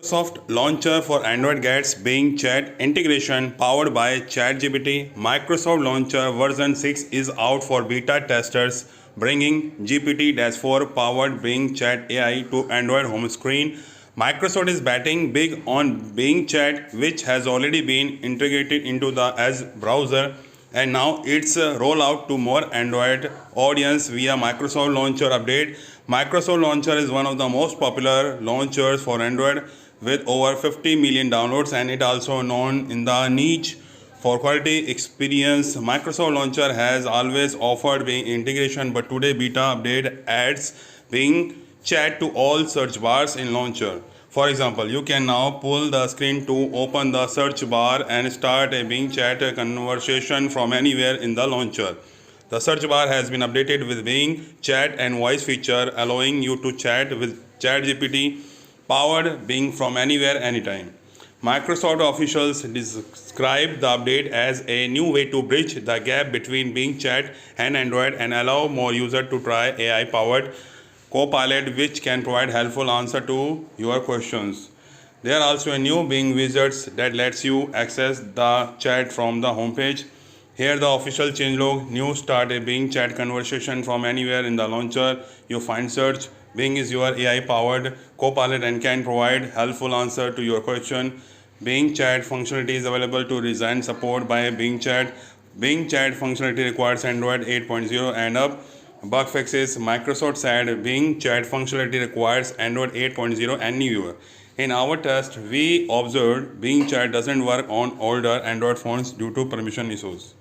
Microsoft Launcher for Android gets Bing Chat integration powered by ChatGPT. Microsoft Launcher version 6 is out for beta testers, bringing GPT-4-powered Bing Chat AI to Android home screen. Microsoft is betting big on Bing Chat, which has already been integrated into the Edge browser, and now it's roll out to more Android audience via Microsoft Launcher update. Microsoft Launcher is one of the most popular launchers for Android with over 50 million downloads, and it also known in the niche for quality experience. Microsoft Launcher has always offered Bing integration, but today beta update adds Bing Chat to all search bars in Launcher. For example, you can now pull the screen to open the search bar and start a Bing Chat conversation from anywhere in the launcher. The search bar has been updated with Bing Chat and voice feature, allowing you to chat with ChatGPT powered Bing from anywhere, anytime. Microsoft officials describe the update as a new way to bridge the gap between Bing Chat and Android and allow more users to try AI powered copilot, which can provide helpful answer to your questions. There are also a new Bing widget that lets you access the chat from the homepage. Here the official changelog: new start a Bing Chat conversation from anywhere in the launcher. You find search. Bing is your AI powered copilot and can provide helpful answer to your question. Bing Chat functionality is available to resign support by Bing Chat. Bing Chat functionality requires Android 8.0 and up. Bug fixes: Microsoft said Bing Chat functionality requires Android 8.0 and newer. In our test, we observed Bing Chat doesn't work on older Android phones due to permission issues.